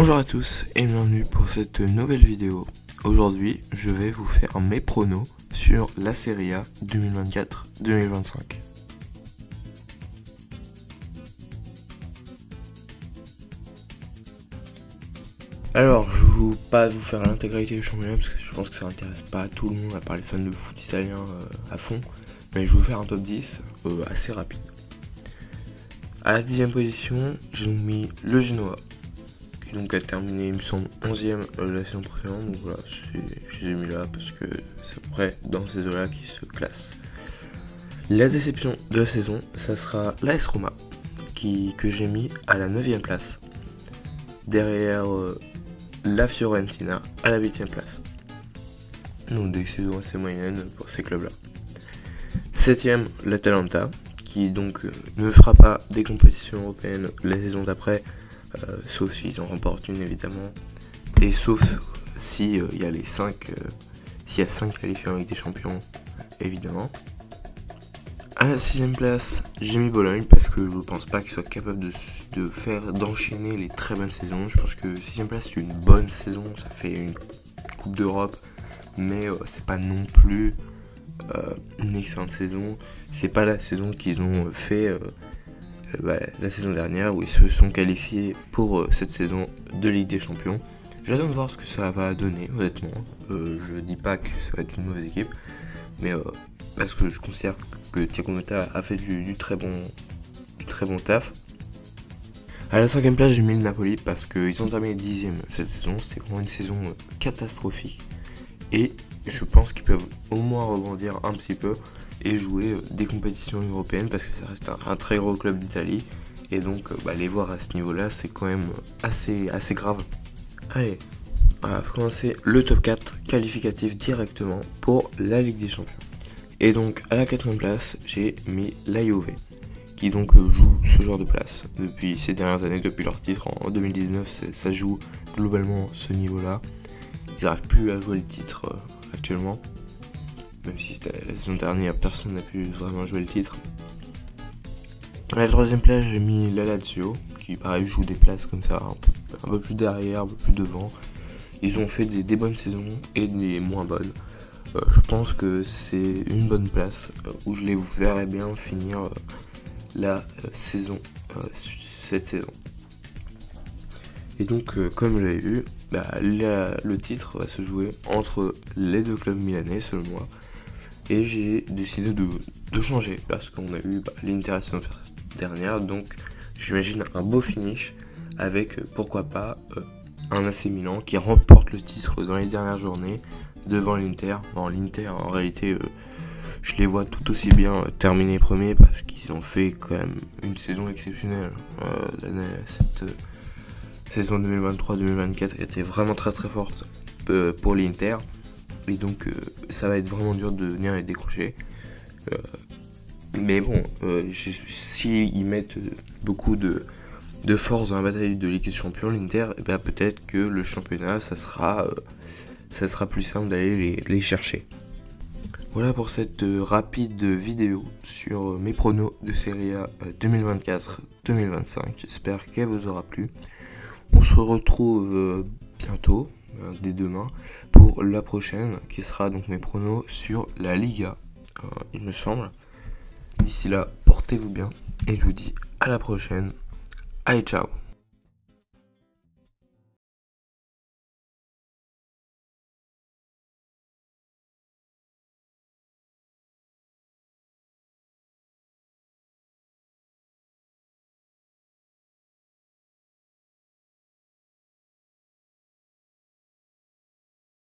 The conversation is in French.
Bonjour à tous et bienvenue pour cette nouvelle vidéo. Aujourd'hui, je vais vous faire mes pronos sur la Serie A 2024-2025. Alors, je ne vais pas vous faire l'intégralité du championnat parce que je pense que ça n'intéresse pas tout le monde à part les fans de foot italien à fond. Mais je vais vous faire un top 10 assez rapide. À la 10e position, j'ai donc mis le Genoa, qui donc a terminé, il me semble, 11e la saison précédente. Donc voilà, je les ai mis là parce que c'est à peu près dans ces deux-là qui se classent. La déception de la saison, ça sera l'AS Roma, que j'ai mis à la 9e place. Derrière la Fiorentina à la 8e place. Donc des saisons assez moyennes pour ces clubs-là. 7e, l'Atalanta, qui donc ne fera pas des compétitions européennes la saison d'après, sauf s'ils en remportent une évidemment, et sauf si il y a s'il y a 5 qualifiés en Ligue des Champions, évidemment. À la 6e place, j'ai mis Bologne parce que je ne pense pas qu'il soit capable d'enchaîner les très bonnes saisons. Je pense que 6e place c'est une bonne saison, ça fait une Coupe d'Europe, mais c'est pas non plus une excellente saison. C'est pas la saison qu'ils ont fait la saison dernière où ils se sont qualifiés pour cette saison de Ligue des Champions. J'attends de voir ce que ça va donner, honnêtement. Je dis pas que ça va être une mauvaise équipe, mais parce que je considère que Thiago Motta a fait du très bon taf. À la 5e place, j'ai mis le Napoli parce qu'ils ont terminé 10e cette saison. C'est vraiment une saison catastrophique. Et je pense qu'ils peuvent au moins rebondir un petit peu et jouer des compétitions européennes parce que ça reste un très gros club d'Italie. Et donc les voir à ce niveau-là, c'est quand même assez grave. Allez, on va commencer le top 4 qualificatif directement pour la Ligue des Champions. Et donc à la 4e place, j'ai mis la Juve, qui donc joue ce genre de place depuis ces dernières années, depuis leur titre en 2019, ça joue globalement ce niveau-là. Ils n'arrivent plus à jouer le titre actuellement, même si c'était la saison dernière, personne n'a pu vraiment jouer le titre. À la 3e place, j'ai mis la Lazio, qui pareil joue des places comme ça, un peu plus derrière, un peu plus devant. Ils ont fait des bonnes saisons et des moins bonnes. Je pense que c'est une bonne place où je les verrais bien finir cette saison. Et donc, comme vous l'avez vu, le titre va se jouer entre les deux clubs milanais, selon moi. Et j'ai décidé de changer parce qu'on a eu l'Inter la saison dernière. Donc, j'imagine un beau finish avec, pourquoi pas, un AC Milan qui remporte le titre dans les dernières journées devant l'Inter. Bon, l'Inter, en réalité, je les vois tout aussi bien terminer premier parce qu'ils ont fait quand même une saison exceptionnelle. Cette saison 2023-2024 était vraiment très forte pour l'Inter. Et donc, ça va être vraiment dur de venir les décrocher. Mais bon, s'ils mettent beaucoup de force dans la bataille de Ligue des Champions, l'Inter, peut-être que le championnat, ça sera plus simple d'aller les chercher. Voilà pour cette rapide vidéo sur mes pronos de Serie A 2024-2025. J'espère qu'elle vous aura plu. On se retrouve bientôt, dès demain, pour la prochaine, qui sera donc mes pronos sur la Liga, il me semble. D'ici là, portez-vous bien, et je vous dis à la prochaine. Allez, ciao!